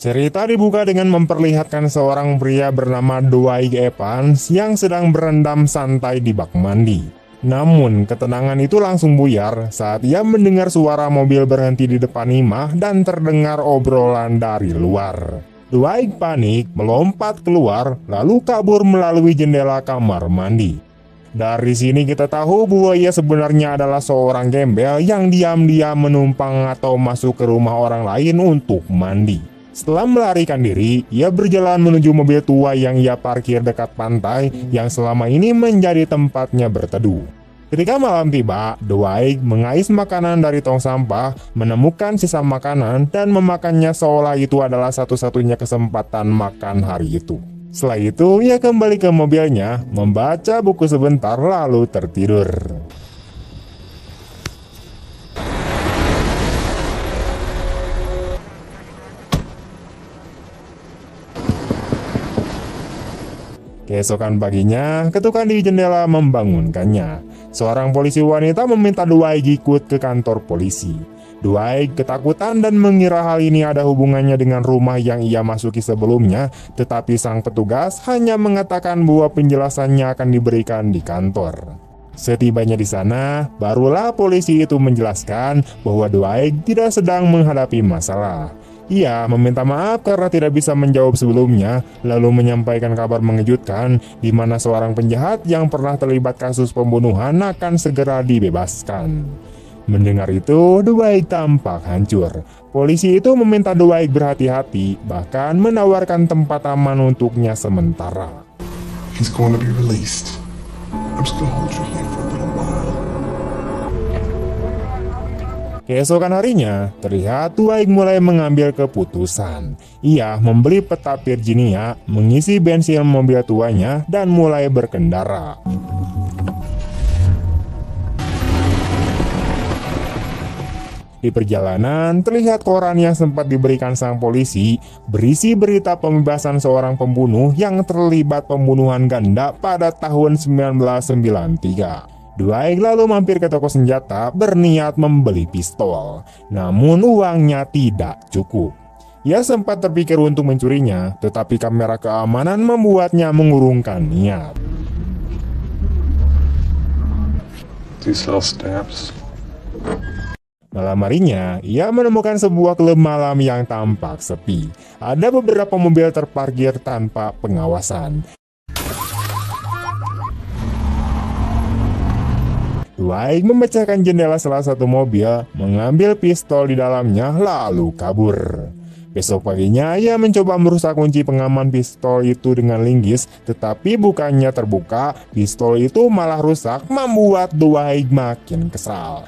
Cerita dibuka dengan memperlihatkan seorang pria bernama Dwight Evans yang sedang berendam santai di bak mandi. Namun, ketenangan itu langsung buyar saat ia mendengar suara mobil berhenti di depan imah dan terdengar obrolan dari luar. Dwight panik, melompat keluar, lalu kabur melalui jendela kamar mandi. Dari sini kita tahu bahwa ia sebenarnya adalah seorang gembel yang diam-diam menumpang atau masuk ke rumah orang lain untuk mandi. Setelah melarikan diri, ia berjalan menuju mobil tua yang ia parkir dekat pantai yang selama ini menjadi tempatnya berteduh. Ketika malam tiba, Dwight mengais makanan dari tong sampah, menemukan sisa makanan dan memakannya seolah itu adalah satu-satunya kesempatan makan hari itu. Setelah itu, ia kembali ke mobilnya, membaca buku sebentar lalu tertidur. Keesokan paginya, ketukan di jendela membangunkannya. Seorang polisi wanita meminta Dwight ikut ke kantor polisi. Dwight ketakutan dan mengira hal ini ada hubungannya dengan rumah yang ia masuki sebelumnya, tetapi sang petugas hanya mengatakan bahwa penjelasannya akan diberikan di kantor. Setibanya di sana, barulah polisi itu menjelaskan bahwa Dwight tidak sedang menghadapi masalah. Ia meminta maaf karena tidak bisa menjawab sebelumnya, lalu menyampaikan kabar mengejutkan di mana seorang penjahat yang pernah terlibat kasus pembunuhan akan segera dibebaskan. Mendengar itu, Dwight tampak hancur. Polisi itu meminta Dwight berhati-hati, bahkan menawarkan tempat aman untuknya sementara. He's going to be released. I'm just gonna hold you here for a little while. Keesokan harinya, terlihat Dwight mulai mengambil keputusan. Ia membeli peta Virginia, mengisi bensin mobil tuanya, dan mulai berkendara. Di perjalanan, terlihat koran yang sempat diberikan sang polisi berisi berita pembebasan seorang pembunuh yang terlibat pembunuhan ganda pada tahun 1993. Dwight lalu mampir ke toko senjata berniat membeli pistol, namun uangnya tidak cukup. Ia sempat terpikir untuk mencurinya, tetapi kamera keamanan membuatnya mengurungkan niat. Do you sell stamps? Malam harinya, ia menemukan sebuah klub malam yang tampak sepi. Ada beberapa mobil terparkir tanpa pengawasan. Dwight memecahkan jendela salah satu mobil, mengambil pistol di dalamnya, lalu kabur. Besok paginya, ia mencoba merusak kunci pengaman pistol itu dengan linggis, tetapi bukannya terbuka, pistol itu malah rusak, membuat Dwight makin kesal.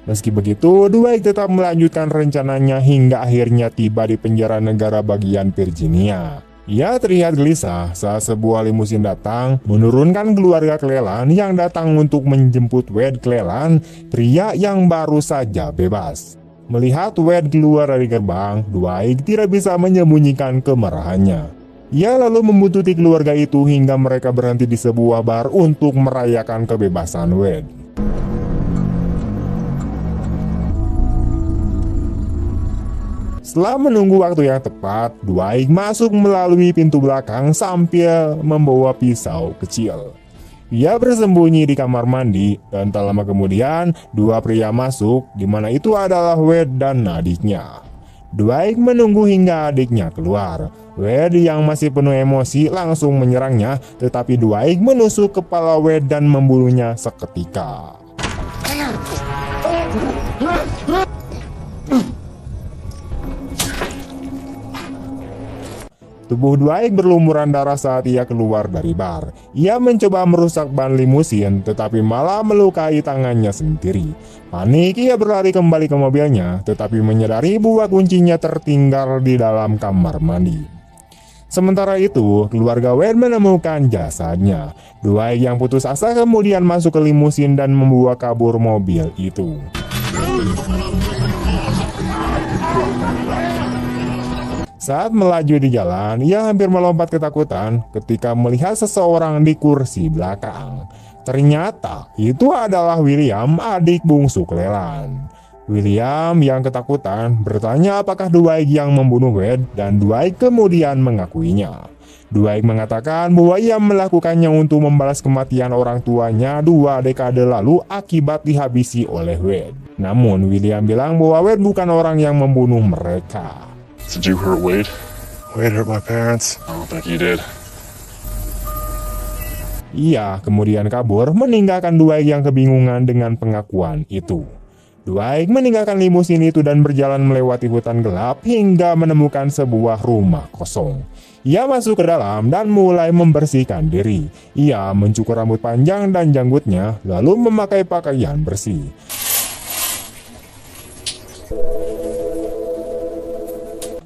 Meski begitu, Dwight tetap melanjutkan rencananya hingga akhirnya tiba di penjara negara bagian Virginia. Ia terlihat gelisah saat sebuah limusin datang, menurunkan keluarga Cleland yang datang untuk menjemput Wade Cleland, pria yang baru saja bebas. Melihat Wade keluar dari gerbang, Dwight tidak bisa menyembunyikan kemarahannya. Ia lalu membuntuti keluarga itu hingga mereka berhenti di sebuah bar untuk merayakan kebebasan Wade. Setelah menunggu waktu yang tepat, Dwight masuk melalui pintu belakang sambil membawa pisau kecil. Ia bersembunyi di kamar mandi dan tak lama kemudian dua pria masuk, di mana itu adalah Wade dan adiknya. Dwight menunggu hingga adiknya keluar. Wade yang masih penuh emosi langsung menyerangnya, tetapi Dwight menusuk kepala Wade dan membunuhnya seketika. Tubuh Dwight berlumuran darah saat ia keluar dari bar. Ia mencoba merusak ban limusin, tetapi malah melukai tangannya sendiri. Panik, ia berlari kembali ke mobilnya, tetapi menyadari bahwa kuncinya tertinggal di dalam kamar mandi. Sementara itu, keluarga Wade menemukan jasadnya. Dwight yang putus asa kemudian masuk ke limusin dan membawa kabur mobil itu. Saat melaju di jalan, ia hampir melompat ketakutan ketika melihat seseorang di kursi belakang. Ternyata itu adalah William, adik bungsu Cleland. William yang ketakutan bertanya apakah Dwight yang membunuh Wade, dan Dwight kemudian mengakuinya. Dwight mengatakan bahwa ia melakukannya untuk membalas kematian orang tuanya 2 dekade lalu akibat dihabisi oleh Wade. Namun William bilang bahwa Wade bukan orang yang membunuh mereka. Did you hurt Wade? Wade hurt my parents. I don't think you did. Ia kemudian kabur meninggalkan Dwight yang kebingungan dengan pengakuan itu. Dwight meninggalkan limusin itu dan berjalan melewati hutan gelap hingga menemukan sebuah rumah kosong. Ia masuk ke dalam dan mulai membersihkan diri. Ia mencukur rambut panjang dan janggutnya, lalu memakai pakaian bersih.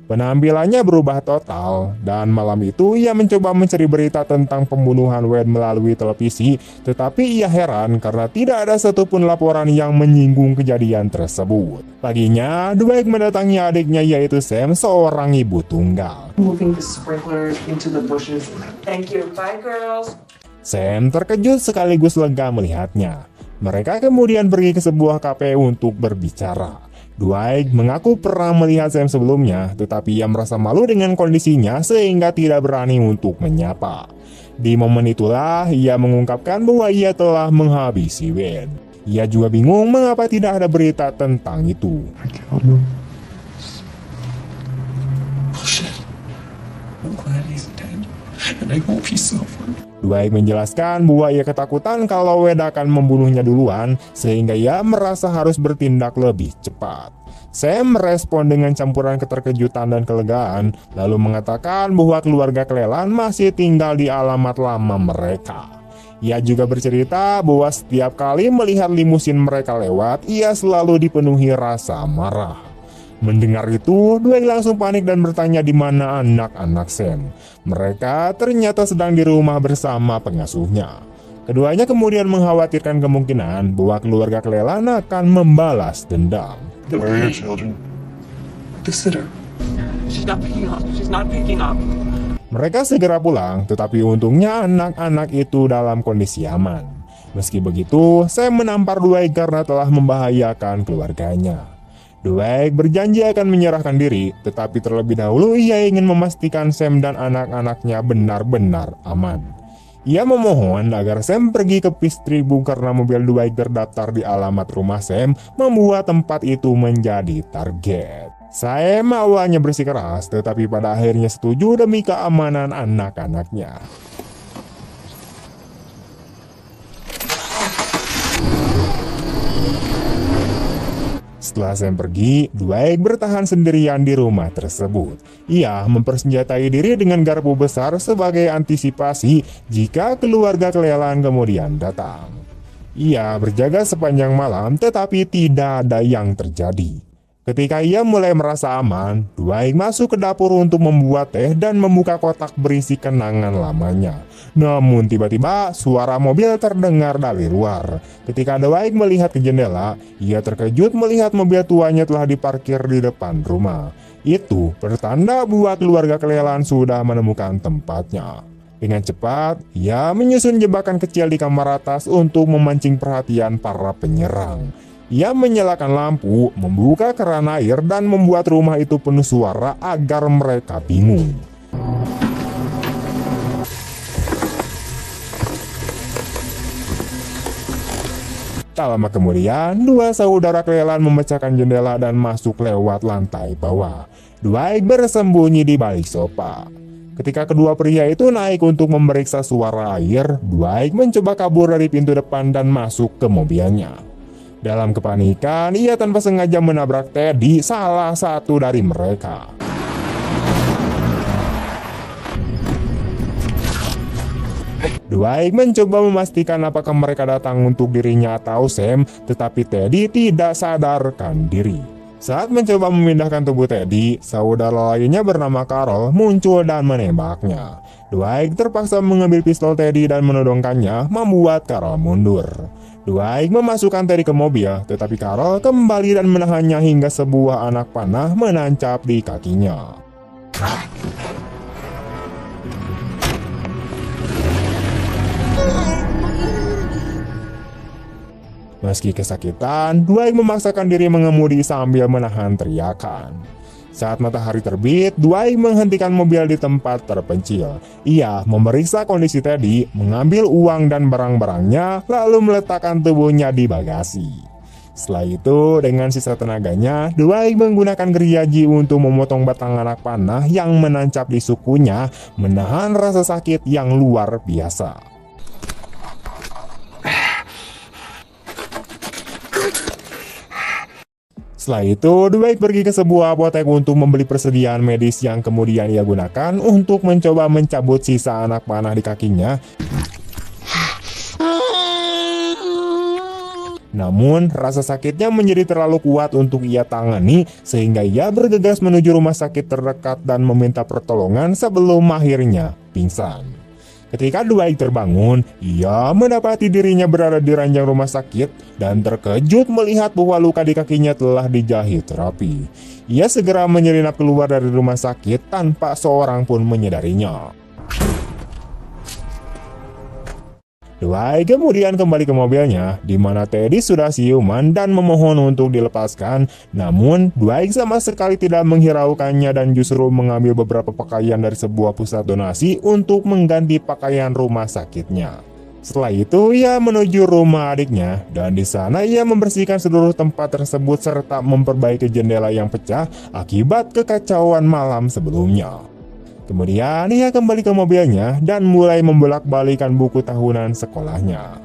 Penampilannya berubah total, dan malam itu ia mencoba mencari berita tentang pembunuhan Wade melalui televisi, tetapi ia heran karena tidak ada satupun laporan yang menyinggung kejadian tersebut. Paginya, Dwight mendatangi adiknya yaitu Sam, seorang ibu tunggal. Moving the sprinklers into the bushes. Thank you. Bye, girls. Sam terkejut sekaligus lega melihatnya. Mereka kemudian pergi ke sebuah kafe untuk berbicara. Dwight mengaku pernah melihat Sam sebelumnya, tetapi ia merasa malu dengan kondisinya sehingga tidak berani untuk menyapa. Di momen itulah ia mengungkapkan bahwa ia telah menghabisi Wade. Ia juga bingung mengapa tidak ada berita tentang itu. I killed him. Bullshit. I'm glad he's dead. And I hope he suffered. Dwight menjelaskan bahwa ia ketakutan kalau Wade akan membunuhnya duluan, sehingga ia merasa harus bertindak lebih cepat. Sam merespon dengan campuran keterkejutan dan kelegaan, lalu mengatakan bahwa keluarga Cleland masih tinggal di alamat lama mereka. Ia juga bercerita bahwa setiap kali melihat limusin mereka lewat, ia selalu dipenuhi rasa marah. Mendengar itu, Dwight langsung panik dan bertanya di mana anak-anak Sam. Mereka ternyata sedang di rumah bersama pengasuhnya. Keduanya kemudian mengkhawatirkan kemungkinan bahwa keluarga Cleland akan membalas dendam. Where are your children? The sitter. She's not picking up. She's not picking up. Mereka segera pulang, tetapi untungnya anak-anak itu dalam kondisi aman. Meski begitu, Sam menampar Dwight karena telah membahayakan keluarganya. Dwight berjanji akan menyerahkan diri, tetapi terlebih dahulu ia ingin memastikan Sam dan anak-anaknya benar-benar aman. Ia memohon agar Sam pergi ke Peace Tribu karena mobil Dwight terdaftar di alamat rumah Sam, membuat tempat itu menjadi target. Sam awalnya bersikeras, tetapi pada akhirnya setuju demi keamanan anak-anaknya. Setelah Sam pergi, Dwight bertahan sendirian di rumah tersebut. Ia mempersenjatai diri dengan garpu besar sebagai antisipasi jika keluarga Cleland kemudian datang. Ia berjaga sepanjang malam, tetapi tidak ada yang terjadi. Ketika ia mulai merasa aman, Dwight masuk ke dapur untuk membuat teh dan membuka kotak berisi kenangan lamanya. Namun tiba-tiba suara mobil terdengar dari luar. Ketika Dwight melihat ke jendela, ia terkejut melihat mobil tuanya telah diparkir di depan rumah. Itu pertanda bahwa keluarga Cleland sudah menemukan tempatnya. Dengan cepat, ia menyusun jebakan kecil di kamar atas untuk memancing perhatian para penyerang. Ia menyalakan lampu, membuka keran air, dan membuat rumah itu penuh suara agar mereka bingung. Tak lama kemudian, 2 saudara Cleland memecahkan jendela dan masuk lewat lantai bawah. Dwight bersembunyi di balik sofa. Ketika kedua pria itu naik untuk memeriksa suara air, Dwight mencoba kabur dari pintu depan dan masuk ke mobilnya. Dalam kepanikan, ia tanpa sengaja menabrak Teddy, salah satu dari mereka. Dwight mencoba memastikan apakah mereka datang untuk dirinya atau Sam, tetapi Teddy tidak sadarkan diri. Saat mencoba memindahkan tubuh Teddy, saudara lainnya bernama Carol muncul dan menembaknya. Dwight terpaksa mengambil pistol Teddy dan menodongkannya, membuat Carol mundur. Dwight memasukkan Teddy ke mobil, tetapi Carol kembali dan menahannya hingga sebuah anak panah menancap di kakinya. Meski kesakitan, Dwight memaksakan diri mengemudi sambil menahan teriakan. Saat matahari terbit, Dwight menghentikan mobil di tempat terpencil. Ia memeriksa kondisi Teddy, mengambil uang dan barang-barangnya, lalu meletakkan tubuhnya di bagasi. Setelah itu, dengan sisa tenaganya, Dwight menggunakan gergaji untuk memotong batang anak panah yang menancap di sukunya, menahan rasa sakit yang luar biasa. Setelah itu, Dwight pergi ke sebuah apotek untuk membeli persediaan medis yang kemudian ia gunakan untuk mencoba mencabut sisa anak panah di kakinya. Namun, rasa sakitnya menjadi terlalu kuat untuk ia tangani, sehingga ia bergegas menuju rumah sakit terdekat dan meminta pertolongan sebelum akhirnya pingsan. Ketika Dwight terbangun, ia mendapati dirinya berada di ranjang rumah sakit dan terkejut melihat bahwa luka di kakinya telah dijahit rapi. Ia segera menyelinap keluar dari rumah sakit tanpa seorang pun menyadarinya. Dwight kemudian kembali ke mobilnya, di mana Teddy sudah siuman dan memohon untuk dilepaskan. Namun, Dwight sama sekali tidak menghiraukannya dan justru mengambil beberapa pakaian dari sebuah pusat donasi untuk mengganti pakaian rumah sakitnya. Setelah itu, ia menuju rumah adiknya, dan di sana ia membersihkan seluruh tempat tersebut serta memperbaiki jendela yang pecah akibat kekacauan malam sebelumnya. Kemudian ia kembali ke mobilnya dan mulai membolak-balikan buku tahunan sekolahnya.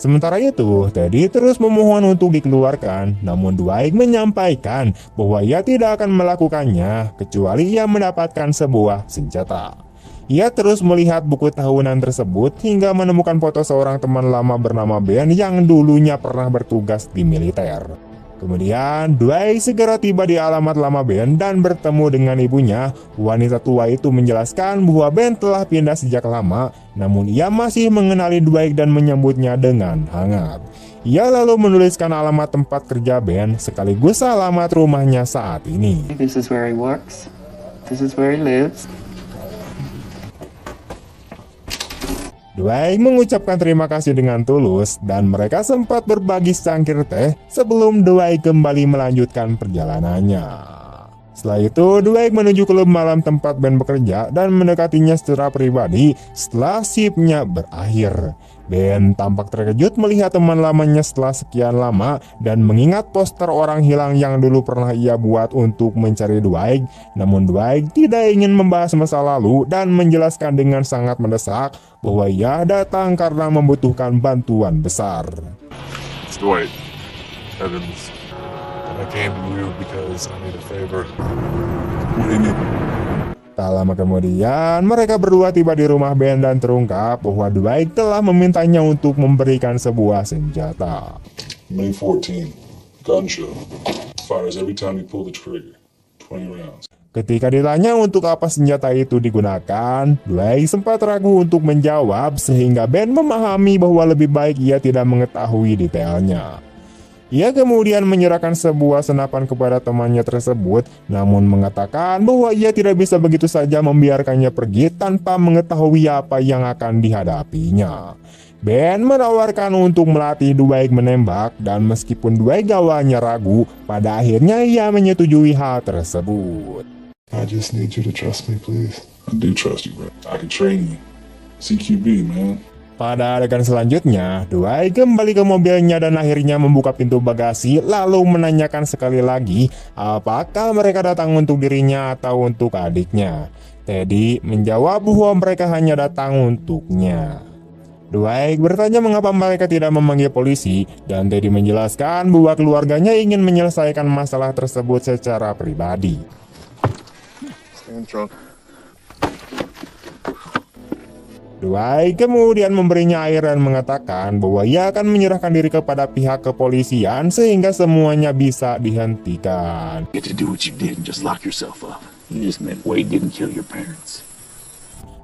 Sementara itu, Teddy terus memohon untuk dikeluarkan, namun Dwight menyampaikan bahwa ia tidak akan melakukannya kecuali ia mendapatkan sebuah senjata. Ia terus melihat buku tahunan tersebut hingga menemukan foto seorang teman lama bernama Ben yang dulunya pernah bertugas di militer. Kemudian, Dwight segera tiba di alamat lama Ben dan bertemu dengan ibunya. Wanita tua itu menjelaskan bahwa Ben telah pindah sejak lama, namun ia masih mengenali Dwight dan menyambutnya dengan hangat. Ia lalu menuliskan alamat tempat kerja Ben sekaligus alamat rumahnya saat ini. This is where he works. This is where he lives. Dwight mengucapkan terima kasih dengan tulus dan mereka sempat berbagi secangkir teh sebelum Dwight kembali melanjutkan perjalanannya. Setelah itu, Dwight menuju klub malam tempat Ben bekerja dan mendekatinya secara pribadi setelah shiftnya berakhir. Ben tampak terkejut melihat teman lamanya setelah sekian lama dan mengingat poster orang hilang yang dulu pernah ia buat untuk mencari Dwight. Namun Dwight tidak ingin membahas masa lalu dan menjelaskan dengan sangat mendesak bahwa ia datang karena membutuhkan bantuan besar. It's Dwight Evans. And I came to you because I need a favor. What do you need? Tak lama kemudian, mereka berdua tiba di rumah Ben dan terungkap bahwa Dwight telah memintanya untuk memberikan sebuah senjata. May 14, gun show. Fires every time you pull the trigger. 20 rounds. Ketika ditanya untuk apa senjata itu digunakan, Dwight sempat ragu untuk menjawab sehingga Ben memahami bahwa lebih baik ia tidak mengetahui detailnya. Ia kemudian menyerahkan sebuah senapan kepada temannya tersebut, namun mengatakan bahwa ia tidak bisa begitu saja membiarkannya pergi tanpa mengetahui apa yang akan dihadapinya. Ben menawarkan untuk melatih Dwight menembak, dan meskipun Dwight awalnya ragu, pada akhirnya ia menyetujui hal tersebut. I just need you to trust me, please. I do trust you, bro. I can train you. CQB, man. Pada adegan selanjutnya, Dwight kembali ke mobilnya dan akhirnya membuka pintu bagasi lalu menanyakan sekali lagi apakah mereka datang untuk dirinya atau untuk adiknya. Teddy menjawab bahwa mereka hanya datang untuknya. Dwight bertanya mengapa mereka tidak memanggil polisi dan Teddy menjelaskan bahwa keluarganya ingin menyelesaikan masalah tersebut secara pribadi. Stay in the trunk. Dwight kemudian memberinya air dan mengatakan bahwa ia akan menyerahkan diri kepada pihak kepolisian sehingga semuanya bisa dihentikan. Get to do what you did and just lock yourself up. You just meant Wade didn't kill your parents.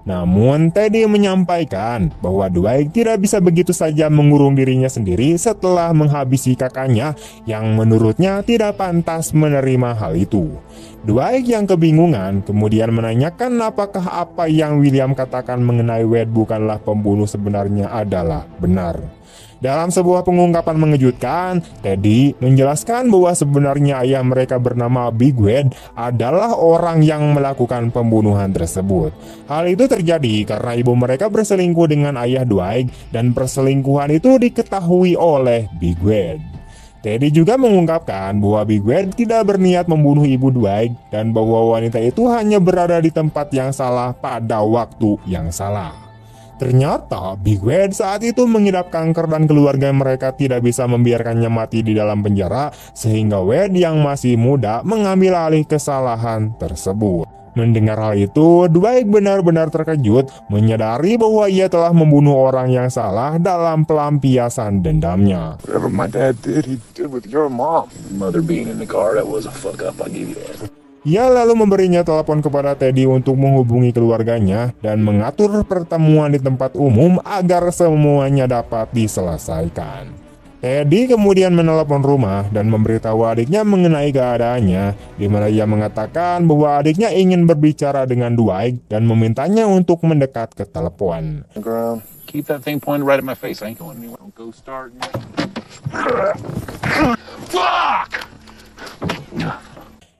Namun Teddy menyampaikan bahwa Dwight tidak bisa begitu saja mengurung dirinya sendiri setelah menghabisi kakaknya yang menurutnya tidak pantas menerima hal itu. Dwight yang kebingungan kemudian menanyakan apakah apa yang William katakan mengenai Wade bukanlah pembunuh sebenarnya adalah benar. Dalam sebuah pengungkapan mengejutkan, Teddy menjelaskan bahwa sebenarnya ayah mereka bernama Big Wed adalah orang yang melakukan pembunuhan tersebut. Hal itu terjadi karena ibu mereka berselingkuh dengan ayah Dwight dan perselingkuhan itu diketahui oleh Big Wed. Teddy juga mengungkapkan bahwa Big Wed tidak berniat membunuh ibu Dwight dan bahwa wanita itu hanya berada di tempat yang salah pada waktu yang salah. Ternyata Big Wed saat itu mengidap kanker dan keluarga mereka tidak bisa membiarkannya mati di dalam penjara, sehingga Wed yang masih muda mengambil alih kesalahan tersebut. Mendengar hal itu, Dwight benar-benar terkejut, menyadari bahwa ia telah membunuh orang yang salah dalam pelampiasan dendamnya. Whatever my dad did, he did with your mom. Mother being in the car, that was a fuck up, I'll give you that. Ia lalu memberinya telepon kepada Teddy untuk menghubungi keluarganya dan mengatur pertemuan di tempat umum agar semuanya dapat diselesaikan. Teddy kemudian menelepon rumah dan memberitahu adiknya mengenai keadaannya, di mana ia mengatakan bahwa adiknya ingin berbicara dengan Dwight dan memintanya untuk mendekat ke telepon. Ground. Keep that thing pointed right at my face. I ain't going anywhere. Don't go starting. Fuck!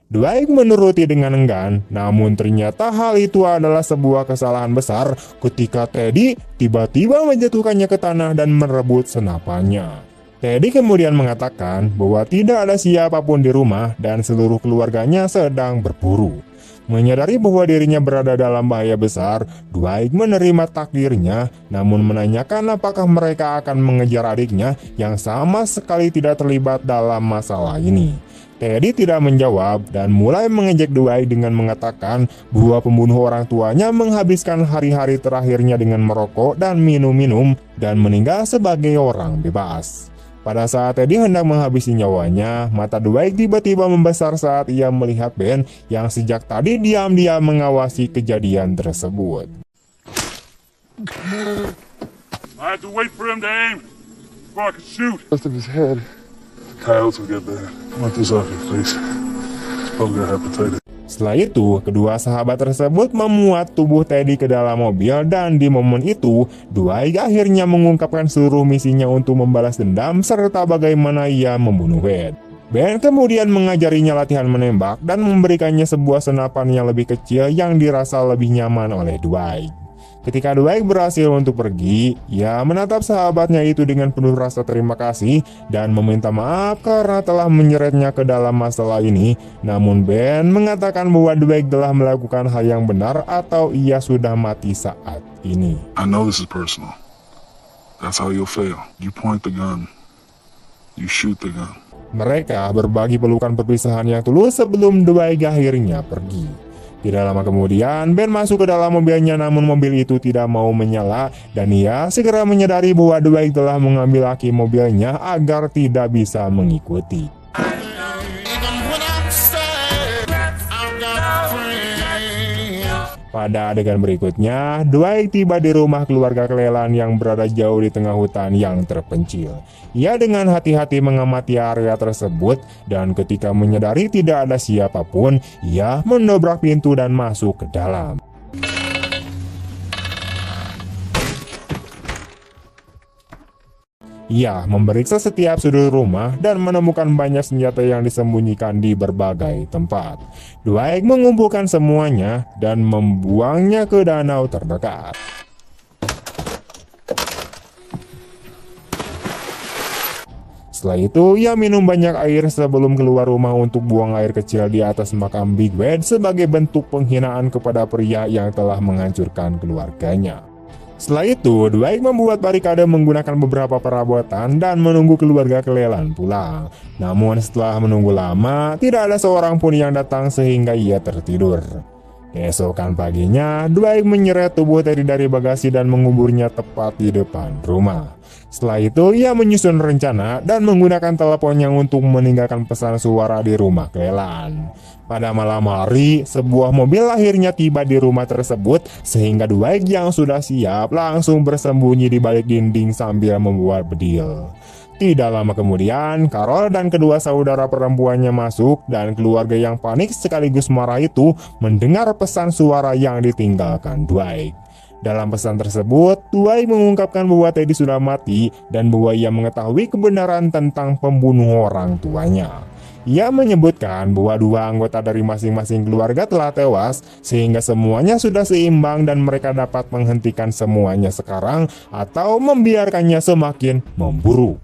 Dwight menuruti dengan enggan, namun ternyata hal itu adalah sebuah kesalahan besar ketika Teddy tiba-tiba menjatuhkannya ke tanah dan merebut senapannya. Teddy kemudian mengatakan bahwa tidak ada siapapun di rumah dan seluruh keluarganya sedang berburu. Menyadari bahwa dirinya berada dalam bahaya besar, Dwight menerima takdirnya, namun menanyakan apakah mereka akan mengejar adiknya yang sama sekali tidak terlibat dalam masalah ini. Teddy tidak menjawab dan mulai mengejek Dwight dengan mengatakan bahwa pembunuh orang tuanya menghabiskan hari-hari terakhirnya dengan merokok dan minum-minum dan meninggal sebagai orang bebas. Pada saat Teddy hendak menghabisi nyawanya, mata Dwight tiba-tiba membesar saat ia melihat Ben yang sejak tadi diam-diam mengawasi kejadian tersebut. I have to wait for him to aim before I can shoot. Rest of his head. Coyotes will get there. I want this off your face. It's probably got hepatitis. Setelah itu, kedua sahabat tersebut memuat tubuh Teddy ke dalam mobil dan di momen itu, Dwight akhirnya mengungkapkan seluruh misinya untuk membalas dendam serta bagaimana ia membunuh Wed. Ben kemudian mengajarinya latihan menembak dan memberikannya sebuah senapan yang lebih kecil yang dirasa lebih nyaman oleh Dwight. Ketika Dwight berhasil untuk pergi, ia menatap sahabatnya itu dengan penuh rasa terima kasih dan meminta maaf karena telah menyeretnya ke dalam masalah ini. Namun Ben mengatakan bahwa Dwight telah melakukan hal yang benar atau ia sudah mati saat ini. I know this is personal. That's how you'll fail. You point the gun. You shoot the gun. Mereka berbagi pelukan perpisahan yang tulus sebelum Dwight akhirnya pergi. Tidak lama kemudian, Ben masuk ke dalam mobilnya namun mobil itu tidak mau menyala dan ia segera menyadari bahwa Dwight telah mengambil aki mobilnya agar tidak bisa mengikuti. Pada adegan berikutnya, Dwight tiba di rumah keluarga Cleland yang berada jauh di tengah hutan yang terpencil. Ia dengan hati-hati mengamati area tersebut dan ketika menyadari tidak ada siapapun, ia mendobrak pintu dan masuk ke dalam. Ia memeriksa setiap sudut rumah dan menemukan banyak senjata yang disembunyikan di berbagai tempat. Dwight mengumpulkan semuanya dan membuangnya ke danau terdekat. Setelah itu, ia minum banyak air sebelum keluar rumah untuk buang air kecil di atas makam Big Wed sebagai bentuk penghinaan kepada pria yang telah menghancurkan keluarganya. Setelah itu, Dwight membuat barikade menggunakan beberapa perabotan dan menunggu keluarga Cleland pulang. Namun setelah menunggu lama, tidak ada seorang pun yang datang sehingga ia tertidur. Keesokan paginya, Dwight menyeret tubuh Teddy dari bagasi dan menguburnya tepat di depan rumah. Setelah itu, ia menyusun rencana dan menggunakan teleponnya untuk meninggalkan pesan suara di rumah Cleland. Pada malam hari, sebuah mobil akhirnya tiba di rumah tersebut sehingga Dwight yang sudah siap langsung bersembunyi di balik dinding sambil membuat bedil. Tidak lama kemudian, Carol dan kedua saudara perempuannya masuk dan keluarga yang panik sekaligus marah itu mendengar pesan suara yang ditinggalkan Dwight. Dalam pesan tersebut, Dwight mengungkapkan bahwa Teddy sudah mati dan bahwa ia mengetahui kebenaran tentang pembunuh orang tuanya. Ia menyebutkan bahwa dua anggota dari masing-masing keluarga telah tewas, sehingga semuanya sudah seimbang dan mereka dapat menghentikan semuanya sekarang atau membiarkannya semakin memburuk.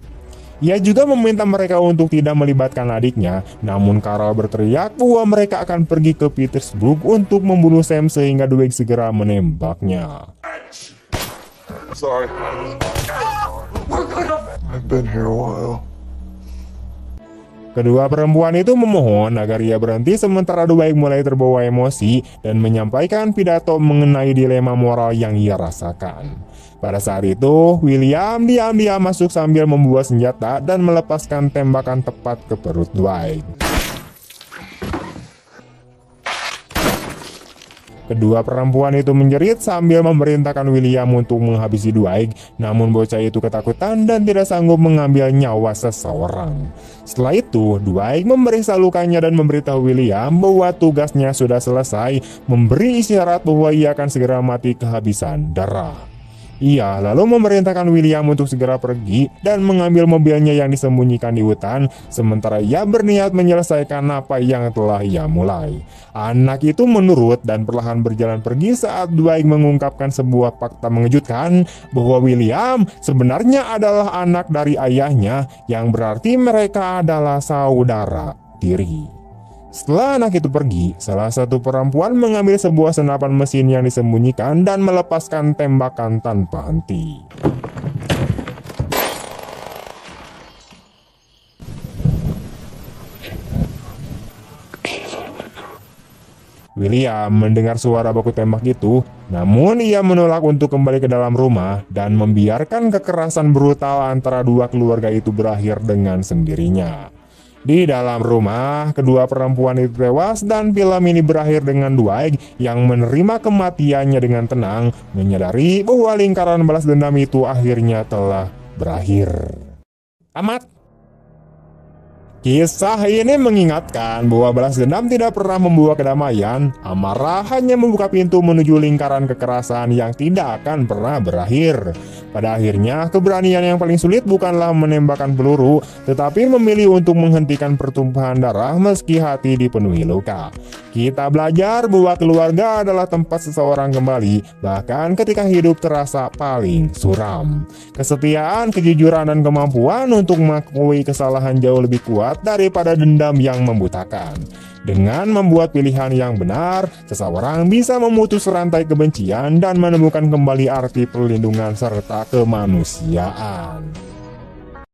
Ia juga meminta mereka untuk tidak melibatkan adiknya, namun Carol berteriak bahwa mereka akan pergi ke Petersburg untuk membunuh Sam sehingga Dwight segera menembaknya. Sorry. I've been here a while. Kedua perempuan itu memohon agar ia berhenti sementara Dwight mulai terbawa emosi dan menyampaikan pidato mengenai dilema moral yang ia rasakan. Pada saat itu, William diam-diam masuk sambil membawa senjata dan melepaskan tembakan tepat ke perut Dwight. Kedua perempuan itu menjerit sambil memerintahkan William untuk menghabisi Dwight, namun bocah itu ketakutan dan tidak sanggup mengambil nyawa seseorang. Setelah itu, Dwight memeriksa lukanya dan memberitahu William bahwa tugasnya sudah selesai, memberi isyarat bahwa ia akan segera mati kehabisan darah. Ia lalu memerintahkan William untuk segera pergi dan mengambil mobilnya yang disembunyikan di hutan, sementara ia berniat menyelesaikan apa yang telah ia mulai. Anak itu menurut dan perlahan berjalan pergi saat Dwight mengungkapkan sebuah fakta mengejutkan bahwa William sebenarnya adalah anak dari ayahnya, yang berarti mereka adalah saudara tiri. Setelah anak itu pergi, salah satu perempuan mengambil sebuah senapan mesin yang disembunyikan dan melepaskan tembakan tanpa henti. William mendengar suara baku tembak itu, namun ia menolak untuk kembali ke dalam rumah dan membiarkan kekerasan brutal antara dua keluarga itu berakhir dengan sendirinya. Di dalam rumah, kedua perempuan itu tewas dan film ini berakhir dengan Dwight yang menerima kematiannya dengan tenang, menyadari bahwa lingkaran balas dendam itu akhirnya telah berakhir. Tamat. Kisah ini mengingatkan bahwa balas dendam tidak pernah membawa kedamaian. Amarah hanya membuka pintu menuju lingkaran kekerasan yang tidak akan pernah berakhir. Pada akhirnya, keberanian yang paling sulit bukanlah menembakkan peluru, tetapi memilih untuk menghentikan pertumpahan darah meski hati dipenuhi luka. Kita belajar bahwa keluarga adalah tempat seseorang kembali, bahkan ketika hidup terasa paling suram. Kesetiaan, kejujuran, dan kemampuan untuk mengakui kesalahan jauh lebih kuat daripada dendam yang membutakan. Dengan membuat pilihan yang benar, seseorang bisa memutus rantai kebencian dan menemukan kembali arti perlindungan serta kemanusiaan.